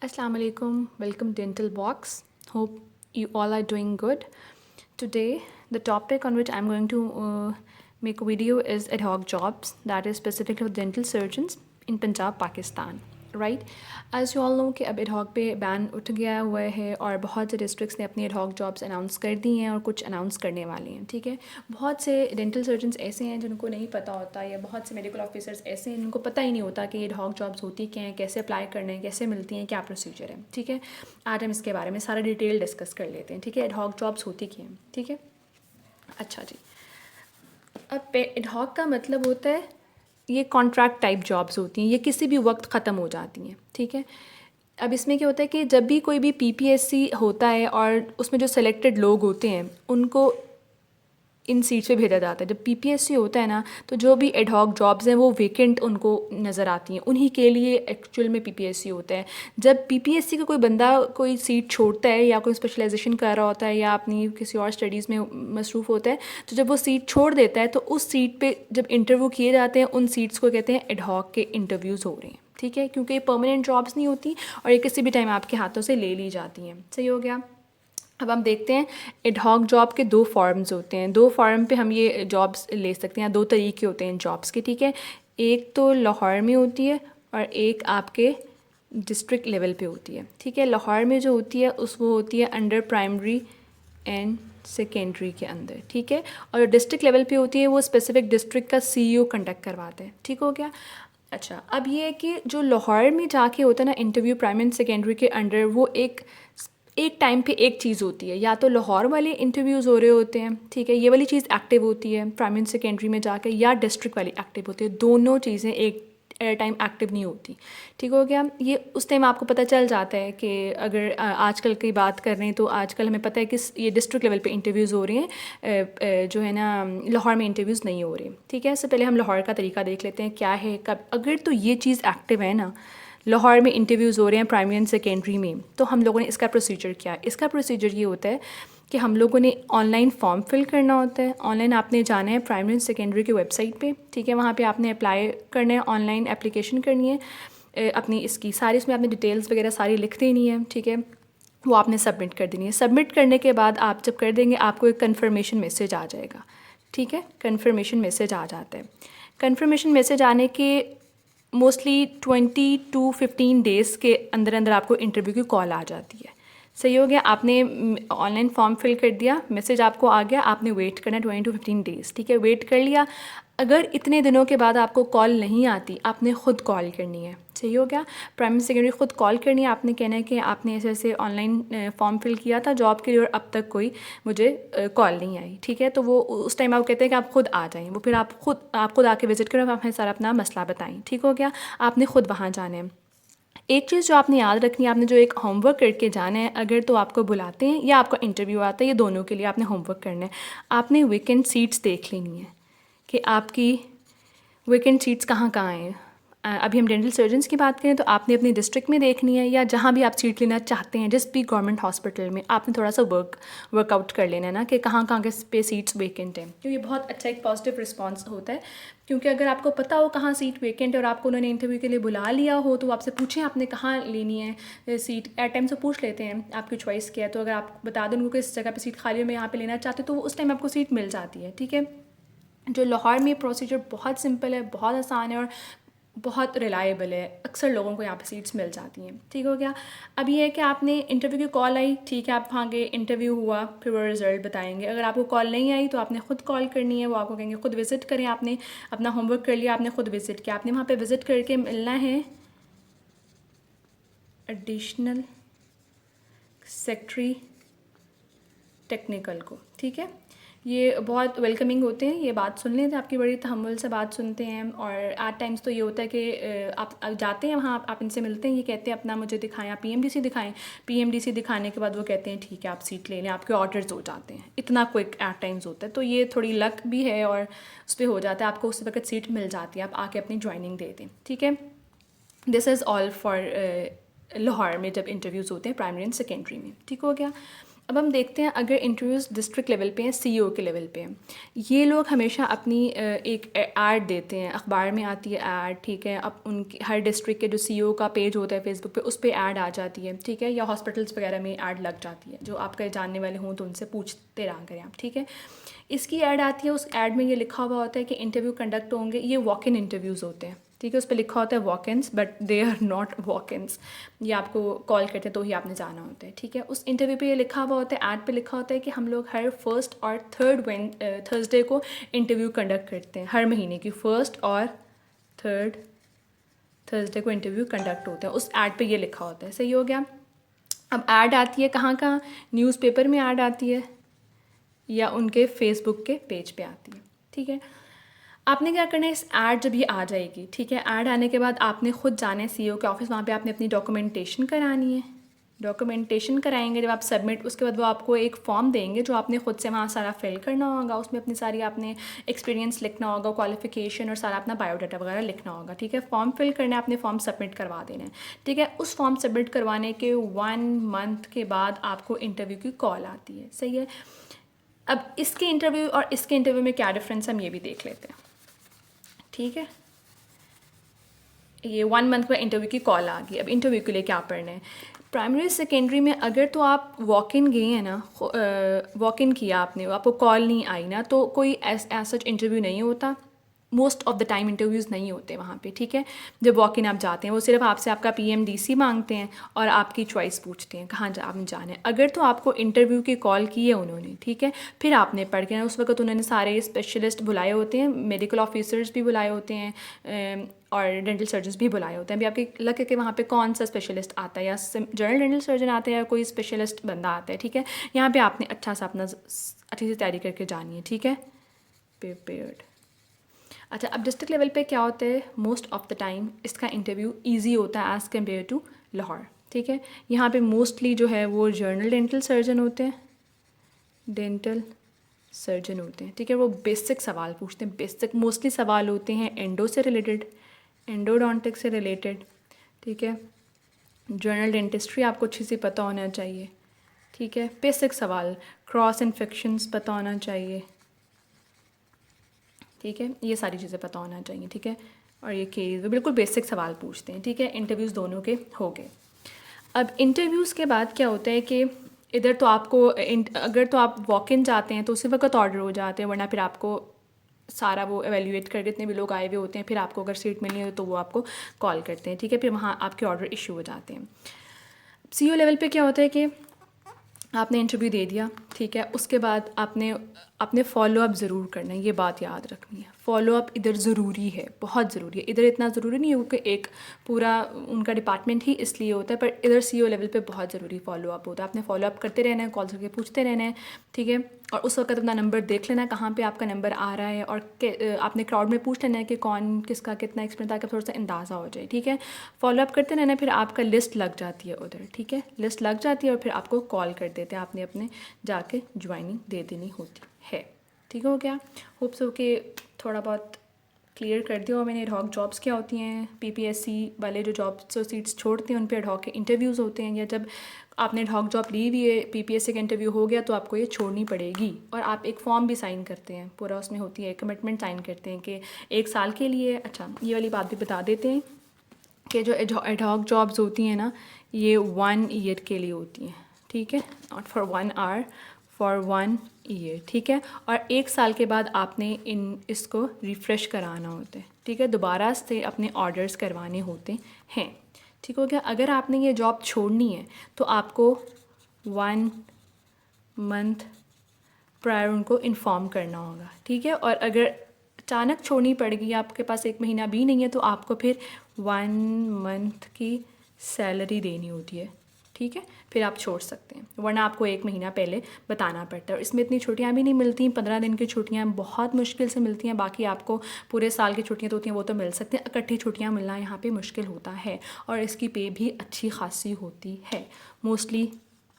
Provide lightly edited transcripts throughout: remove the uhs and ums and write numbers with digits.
Assalamu alaikum. Welcome Dental Box. Hope you all are doing good. Today, the topic on which I'm going to make a video is ad hoc jobs, that is specifically for dental surgeons in Punjab, Pakistan. Right as you all know कि अब ad hoc पे ban उठ गया हुआ है और बहुत से डिस्ट्रिक्ट्स ने अपनी एडहॉक जॉब्स अनाउंस कर दी हैं और कुछ अनाउंस करने वाले हैं। ठीक है, बहुत से डेंटल सर्जन्स ऐसे हैं जिनको नहीं पता होता, या बहुत से मेडिकल ऑफिसर्स ऐसे हैं जिनको पता ही नहीं होता कि एडहॉक जॉब्स होती क्या हैं, कैसे अप्लाई करने हैं, कैसे मिलती हैं, क्या प्रोसीजर है। ठीक है, आज हम इसके बारे में सारा डिटेल डिस्कस कर लेते हैं। ठीक है, एडहॉक जॉब्स होती क्या हैं। ठीक है, अच्छा जी। अब एडहॉक का मतलब होता है ये कॉन्ट्रैक्ट टाइप जॉब्स होती हैं, ये किसी भी वक्त ख़त्म हो जाती हैं। ठीक है, अब इसमें क्या होता है कि जब भी कोई भी पीपीएससी होता है और उसमें जो सेलेक्टेड लोग होते हैं उनको इन सीट्स पे भेजा जाता है। जब पीपीएससी होता है ना, तो जो भी एडहॉक जॉब्स हैं वो वेकेंट उनको नज़र आती हैं, उन्हीं के लिए एक्चुअल में पीपीएससी होता है। जब पीपीएससी का कोई बंदा कोई सीट छोड़ता है या कोई स्पेशलाइजेशन कर रहा होता है या अपनी किसी और स्टडीज़ में मसरूफ़ होता है, तो जब वो सीट छोड़ देता है तो उस सीट पे जब इंटरव्यू किए जाते हैं, उन सीट्स को कहते हैं एडहॉक के इंटरव्यूज़ हो रहे हैं। ठीक है, क्योंकि ये परमानेंट जॉब्स नहीं होती और ये किसी भी टाइम आपके हाथों से ले ली जाती हैं। सही हो गया। अब हम देखते हैं एडहॉक जॉब के दो फॉर्म्स होते हैं। दो फॉर्म पे हम ये जॉब्स ले सकते हैं, दो तरीके होते हैं जॉब्स के। ठीक है, एक तो लाहौर में होती है और एक आपके डिस्ट्रिक्ट लेवल पे होती है। ठीक है, लाहौर में जो होती है वो होती है अंडर प्राइमरी एंड सेकेंडरी के अंदर। ठीक है, और डिस्ट्रिक्ट लेवल पे होती है वो स्पेसिफिक डिस्ट्रिक्ट का सीईओ कंडक्ट करवाते हैं। ठीक हो गया। अच्छा, अब ये है कि जो लाहौर में जाके होता है ना इंटरव्यू प्राइमरी एंड सेकेंडरी के अंडर, वो एक टाइम पे एक चीज़ होती है, या तो लाहौर वाले इंटरव्यूज़ हो रहे होते हैं। ठीक है, ये वाली चीज़ एक्टिव होती है प्राइमरी एंड सेकेंडरी में जाकर, या डिस्ट्रिक्ट वाली एक्टिव होती है। दोनों चीज़ें एक टाइम एक्टिव नहीं होती। ठीक हो गया। ये उस टाइम आपको पता चल जाता है कि अगर आजकल की बात कर रहे हैं तो आजकल हमें पता है कि ये डिस्ट्रिक्ट लेवल पे इंटरव्यूज़ हो रहे हैं, जो है ना लाहौर में इंटरव्यूज़ नहीं हो रहे। ठीक है, इससे पहले हम लाहौर का तरीका देख लेते हैं क्या है कब। अगर तो ये चीज़ एक्टिव है ना, लाहौर में इंटरव्यूज़ हो रहे हैं प्राइमरी एंड सेकेंडरी में, तो हम लोगों ने इसका प्रोसीजर क्या है। इसका प्रोसीजर ये होता है कि हम लोगों ने ऑनलाइन फॉर्म फिल करना होता है। ऑनलाइन आपने जाना है प्राइमरी एंड सेकेंडरी की वेबसाइट पे। ठीक है, वहाँ पे आपने अप्लाई करना है, ऑनलाइन एप्लीकेशन करनी है अपनी इसकी सारी, इसमें आपने डिटेल्स वगैरह सारी लिख देनी है। ठीक है, वो आपने सबमिट कर देनी है। सबमिट करने के बाद आप जब कर देंगे आपको एक कन्फर्मेशन मैसेज आ जाएगा। ठीक है, कन्फर्मेशन मैसेज आ जाता है। कन्फर्मेशन मैसेज आने के मोस्टली 20 to 15 डेज़ के अंदर अंदर आपको इंटरव्यू की कॉल आ जाती है। सही हो गया, आपने ऑनलाइन फॉर्म फिल कर दिया, मैसेज आपको आ गया, आपने वेट करना 20 to 15 डेज़। ठीक है, वेट कर लिया। अगर इतने दिनों के बाद आपको कॉल नहीं आती, आपने ख़ुद कॉल करनी है। सही हो गया, प्राइमरी सेकेंडरी ख़ुद कॉल करनी है। आपने कहना है कि आपने ऐसे ऐसे ऑनलाइन फॉर्म फिल किया था जॉब के लिए और अब तक कोई मुझे कॉल नहीं आई। ठीक है, तो वो उस टाइम आप कहते हैं कि आप ख़ुद आ जाएँ। वो फिर आप खुद आके विज़िट करें, आप हमें सारा अपना मसला बताएं। ठीक हो गया, आपने ख़ुद वहाँ जाना है। एक चीज़ जो आपने याद रखनी है, आपने जो एक होमवर्क करके जाना है, अगर तो आपको बुलाते हैं या आपका इंटरव्यू आता है, ये दोनों के लिए आपने होमवर्क करना है। आपने वैकेंट सीट्स देख लेनी है कि आपकी वैकेंट सीट्स कहाँ कहाँ हैं। अभी हम डेंटल सर्जन्स की बात करें तो आपने अपने डिस्ट्रिक्ट में देखनी है, या जहाँ भी आप सीट लेना चाहते हैं, जिस भी गवर्नमेंट हॉस्पिटल में, आपने थोड़ा सा वर्कआउट कर लेना है ना कि कहाँ कहाँ के पे सीट्स वेकेंट हैं। क्योंकि बहुत अच्छा एक पॉजिटिव रिस्पांस होता है, क्योंकि अगर आपको पता हो कहाँ सीट वेकेंट है और आपको उन्होंने इंटरव्यू के लिए बुला लिया हो, तो आपसे पूछें आपने कहाँ लेनी है सीट। एट टाइम से पूछ लेते हैं आपकी चॉइस क्या है, तो अगर आप बता दें उनको किस जगह पर सीट खाली है, मैं यहाँ पर लेना चाहती हूँ, तो उस टाइम आपको सीट मिल जाती है। ठीक है, जो लाहौर में प्रोसीजर बहुत सिंपल है, बहुत आसान है और बहुत रिलायबल है। अक्सर लोगों को यहाँ पे सीट्स मिल जाती हैं। ठीक हो गया। अब ये है कि आपने इंटरव्यू की कॉल आई, ठीक है, आप वहाँ गए, इंटरव्यू हुआ, फिर वो रिज़ल्ट बताएंगे। अगर आपको कॉल नहीं आई तो आपने ख़ुद कॉल करनी है, वो आपको कहेंगे ख़ुद विज़िट करें। आपने अपना होमवर्क कर लिया, आपने ख़ुद विज़िट किया, आपने वहाँ पर विज़िट करके मिलना है एडिशनल सेक्रेटरी टेक्निकल को। ठीक है, ये बहुत वेलकमिंग होते हैं, ये बात सुन लेते हैं, आपकी बड़ी तहम्मुल से बात सुनते हैं। और एट टाइम्स तो ये होता है कि आप जाते हैं वहाँ, आप इनसे मिलते हैं, ये कहते हैं अपना मुझे दिखाएं, आप पीएमडीसी दिखाएं। पीएमडीसी दिखाने के बाद वो कहते हैं ठीक है आप सीट ले लें, आपके ऑर्डर्स हो जाते हैं। इतना क्विक एट टाइम्स होता है, तो ये थोड़ी लक भी है और उस पर हो जाता है, आपको उस वक्त सीट मिल जाती है, आप आके अपनी ज्वाइनिंग दे दें। ठीक है, this is all for Lahore में जब इंटरव्यूज़ होते हैं प्राइमरी एंड सेकेंडरी में। ठीक हो गया। अब हम देखते हैं अगर इंटरव्यूज़ डिस्ट्रिक्ट लेवल पे हैं, सीईओ के लेवल पे हैं, ये लोग हमेशा अपनी एक ऐड देते हैं, अखबार में आती है ऐड, ठीक है। अब उनकी हर डिस्ट्रिक्ट के जो सीईओ का पेज होता है फेसबुक पे, उस पर ऐड आ जाती है, ठीक है, या हॉस्पिटल्स वगैरह में ऐड लग जाती है। जो आपके जानने वाले हों तो उनसे पूछते रहा करें आप, ठीक है। इसकी ऐड आती है, उस ऐड में ये लिखा हुआ होता है कि इंटरव्यू कंडक्ट होंगे, ये वॉक इन इंटरव्यूज़ होते हैं, ठीक है। उस पर लिखा होता है walk ins, but they are not walk ins, ये आपको कॉल करते हैं तो ही आपने जाना होता है, ठीक है। उस इंटरव्यू पे ये लिखा हुआ होता है, ऐड पे लिखा होता है कि हम लोग हर फर्स्ट और थर्सडे को इंटरव्यू कंडक्ट करते हैं, हर महीने की फर्स्ट और थर्ड थर्सडे को इंटरव्यू कंडक्ट होते हैं, उस ऐड पे ये लिखा होता है। सही हो गया। अब ऐड आती है कहाँ कहाँ, न्यूज़पेपर में ऐड आती है या उनके फेसबुक के पेज पे आती है, ठीक है। आपने क्या करना है, इस ऐड जब ये आ जाएगी, ठीक है, ऐड आने के बाद आपने खुद जाना है सीईओ के ऑफिस, वहाँ पे आपने अपनी डॉक्यूमेंटेशन करानी है। डॉक्यूमेंटेशन कराएंगे जब आप सबमिट, उसके बाद वो आपको एक फॉर्म देंगे जो आपने खुद से वहाँ सारा फिल करना होगा। उसमें अपनी सारी आपने एक्सपीरियंस लिखना होगा, क्वालिफिकेशन और सारा अपना बायोडाटा वगैरह लिखना होगा, ठीक है। फॉर्म फिल करना है, आपने फॉर्म सबमिट करवा देना है, ठीक है। उस फॉर्म सबमिट करवाने के 1 मंथ के बाद आपको इंटरव्यू की कॉल आती है, सही है। अब इसके इंटरव्यू और इसके इंटरव्यू में क्या डिफरेंस, हम ये भी देख लेते हैं, ठीक है। ये 1 मंथ का इंटरव्यू की कॉल आ गई। अब इंटरव्यू के लिए क्या पढ़ना है, प्राइमरी सेकेंडरी में अगर तो आप वॉक इन गए हैं ना, वॉक इन किया आपने, आपको कॉल नहीं आई ना, तो कोई सच इंटरव्यू नहीं होता। Most of the time interviews नहीं होते वहाँ पे, ठीक है। जब वॉक इन आप जाते हैं, वो सिर्फ आपसे आपका PMDC मांगते हैं और आपकी चॉइस पूछते हैं कहाँ आपने जाना है। अगर तो आपको इंटरव्यू की कॉल की है उन्होंने, ठीक है, फिर आपने पढ़ के ना, उस वक्त उन्होंने सारे स्पेशलिस्ट बुलाए होते हैं, मेडिकल ऑफिसर्स भी बुलाए होते हैं और डेंटल सर्जन्स भी बुलाए होते हैं। अभी आपके लग के वहाँ पे कौन सा स्पेशलिस्ट आता है, या जनरल डेंटल सर्जन आता है या कोई स्पेशलिस्ट बंदा आता है, ठीक है। यहाँ पे आपने अच्छा सा अपना अच्छी से तैयारी करके जानी है, ठीक है। प्रिपेयर्ड। अच्छा, अब डिस्ट्रिक्ट लेवल पे क्या होता है, मोस्ट ऑफ द टाइम इसका इंटरव्यू इजी होता है एज़ कम्पेयर टू लाहौर, ठीक है। यहाँ पे मोस्टली जो है वो जर्नल डेंटल सर्जन होते हैं, डेंटल सर्जन होते हैं, ठीक है। वो बेसिक सवाल पूछते हैं, बेसिक मोस्टली सवाल होते हैं एंडो से रिलेटेड, एंडोडोंटिक से रिलेटेड, ठीक है। जर्नल डेंटिस्ट्री आपको अच्छी सी पता होना चाहिए, ठीक है। बेसिक सवाल, क्रॉस इन्फेक्शंस पता होना चाहिए, ठीक है, ये सारी चीज़ें पता होना चाहिए, ठीक है। और ये केस बिल्कुल बेसिक सवाल पूछते हैं, ठीक है। इंटरव्यूज़ दोनों के हो गए। अब इंटरव्यूज़ के बाद क्या होता है कि इधर तो आपको अगर तो आप वॉक इन जाते हैं तो उसी वक्त ऑर्डर हो जाते हैं, वरना फिर आपको सारा वो एवेल्यूएट करके जितने भी लोग आए हुए होते हैं, फिर आपको अगर सीट मिलनी हो तो वो आपको कॉल करते हैं, ठीक है। फिर वहाँ आपके ऑर्डर इशू हो जाते हैं। सीईओ लेवल पे क्या होता है कि आपने इंटरव्यू दे दिया, ठीक है, उसके बाद आपने फॉलो अप ज़रूर करना है, ये बात याद रखनी है। फॉलो अप इधर ज़रूरी है, बहुत ज़रूरी है। इधर इतना ज़रूरी नहीं है क्योंकि एक पूरा उनका डिपार्टमेंट ही इसलिए होता है, पर इधर सीईओ लेवल पे बहुत ज़रूरी फॉलो अप होता है। आपने फॉलो अप करते रहना है, कॉल करके पूछते रहना है, ठीक है। और उस वक्त अपना नंबर देख लेना है कहाँ पे आपका नंबर आ रहा है, और आपने क्राउड में पूछ लेना है कि कौन किसका कितना एक्सपीरियंस, ताकि थोड़ा सा अंदाज़ा हो जाए, ठीक है। फॉलो अप करते रहना है, फिर आपका लिस्ट लग जाती है उधर, ठीक है, लिस्ट लग जाती है और फिर आपको कॉल कर देते हैं, आपने अपने जाके ज्वाइनिंग दे देनी होती है, ठीक हो गया। होप सो कि थोड़ा बहुत क्लियर कर दिया हो मैंने। एडहॉक जॉब्स क्या होती हैं, PPSC वाले जो जॉब्स जो सीट्स छोड़ते हैं उन पे एडहॉक के इंटरव्यूज़ होते हैं, या जब आपने एडहॉक जॉब ली हुई है, PPSC का इंटरव्यू हो गया तो आपको ये छोड़नी पड़ेगी। और आप एक फॉर्म भी साइन करते हैं, पूरा उसमें होती है कमिटमेंट साइन करते हैं कि 1 साल के लिए। अच्छा, ये वाली बात भी बता देते हैं कि जो एडहॉक जॉब्स होती हैं ना, ये 1 ईयर के लिए होती हैं, ठीक है, not for 1 hour, for 1 year, ठीक है। और 1 साल के बाद आपने इसको रिफ़्रेश कराना होता है, ठीक है, दोबारा से अपने ऑर्डर्स करवाने होते हैं, ठीक हो गया। अगर आपने ये जॉब छोड़नी है तो आपको 1 मंथ प्रायर उनको इन्फॉर्म करना होगा, ठीक है। और अगर अचानक छोड़नी पड़ेगी, आपके पास 1 महीना भी नहीं है, तो आपको फिर 1 मंथ की सैलरी देनी होती है, ठीक है, फिर आप छोड़ सकते हैं, वरना आपको 1 महीना पहले बताना पड़ता है। और इसमें इतनी छुट्टियां भी नहीं मिलती, 15 दिन की छुट्टियां बहुत मुश्किल से मिलती हैं। बाकी आपको पूरे साल की छुट्टियां तो होती हैं, वो तो मिल सकती हैं, इकट्ठी छुट्टियां मिलना यहाँ पे मुश्किल होता है। और इसकी पे भी अच्छी खासी होती है, मोस्टली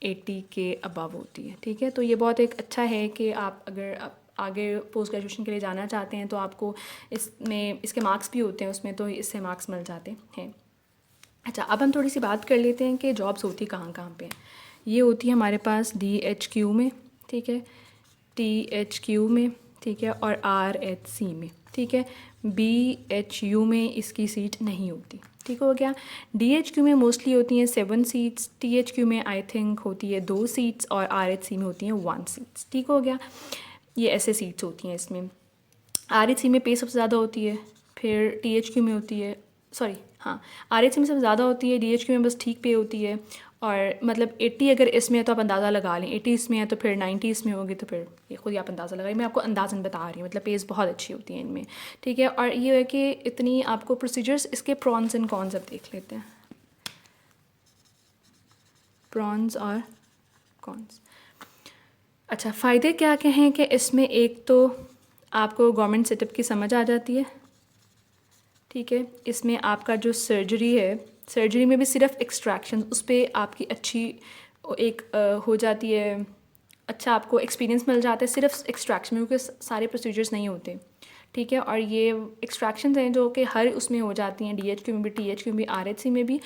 80 के अबव होती है, ठीक है। तो ये बहुत एक अच्छा है कि आप अगर आगे पोस्ट ग्रेजुएशन के लिए जाना चाहते हैं तो आपको इसमें इसके मार्क्स भी होते हैं उसमें, तो इससे मार्क्स मिल जाते हैं। अच्छा, अब हम थोड़ी सी बात कर लेते हैं कि जॉब्स होती कहाँ कहाँ पे हैं, ये होती है हमारे पास DHQ में, ठीक है, THQ में, ठीक है, और RHC में, ठीक है। BHU में इसकी सीट नहीं होती, ठीक हो गया। DHQ में मोस्टली होती हैं 7 सीट्स, THQ में आई थिंक होती है 2 सीट्स और RHC में होती हैं 1 सीट्स, ठीक हो गया। ये ऐसे सीट्स होती हैं इसमें। RHC में पे सबसे ज़्यादा होती है, फिर THQ में होती है, सॉरी हाँ, RHC में सबसे ज़्यादा होती है, DHQ में बस ठीक पे होती है। और मतलब 80 अगर इसमें है तो आप अंदाज़ा लगा लें, 80 इसमें है तो फिर 90 इसमें होगी, तो फिर ये खुद ही आप अंदाज़ा लगाइए। मैं आपको अंदाज़न बता रही हूँ, मतलब पेज बहुत अच्छी होती है इनमें, ठीक है। और ये है कि इतनी आपको प्रोसीजर्स, इसके प्रॉन्स एंड कॉन्स अब देख लेते हैं, प्रॉन्स और कॉन्स। अच्छा, फ़ायदे क्या क्या हैं कि इसमें एक तो आपको गवर्नमेंट सेटअप की समझ आ जाती है, ठीक है। इसमें आपका जो सर्जरी है, सर्जरी में भी सिर्फ एक्सट्रैक्शन, उस पर आपकी अच्छी एक हो जाती है, अच्छा आपको एक्सपीरियंस मिल जाता है सिर्फ एक्सट्रैक्शन में, क्योंकि सारे प्रोसीजर्स नहीं होते, ठीक है। और ये एक्सट्रैक्शन हैं जो कि हर उसमें हो जाती हैं, DHQ में भी, THQ में भी, RHC में भी,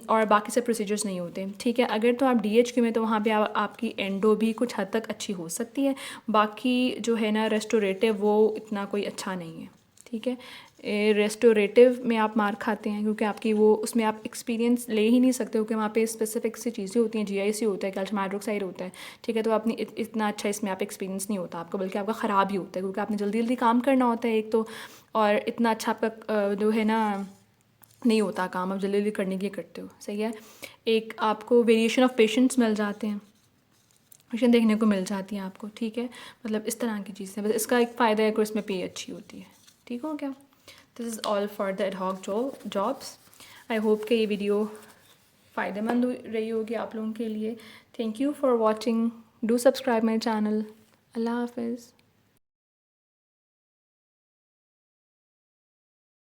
और बाकी से प्रोसीजर्स नहीं होते, ठीक है। अगर तो आप DHQ में, तो वहाँ पे आपकी एंडो भी कुछ हद तक अच्छी हो सकती है, बाकी जो है ना रेस्टोरेटिव वो इतना कोई अच्छा नहीं है, ठीक है। रेस्टोरेटिव में आप मार खाते हैं क्योंकि आपकी वो उसमें आप एक्सपीरियंस ले ही नहीं सकते, क्योंकि वहाँ पे स्पेसिफिक सी चीज़ें होती हैं, GIC होता है, कैल्शियम हाइड्रोक्साइड होता है, ठीक है। तो अपनी इतना अच्छा इसमें आप एक्सपीरियंस नहीं होता आपका, बल्कि आपका ख़राब ही होता है, क्योंकि आपने जल्दी जल्दी काम करना होता है एक तो, और इतना अच्छा आपका जो है ना नहीं होता काम, आप जल्दी जल्दी करने के लिए करते हो, सही है। एक आपको वेरिएशन ऑफ पेशेंट्स मिल जाते हैं, पेशेंट देखने को मिल जाती है आपको, ठीक है। मतलब इस तरह की चीज़ें, बस इसका एक फ़ायदा है कि इसमें पे अच्छी होती है, ठीक हो क्या। This is all for the ad hoc jobs. I hope कि ये वीडियो फ़ायदेमंद रही होगी आप लोगों के लिए। Thank you for watching, do subscribe my channel. अल्लाह हाफिज़।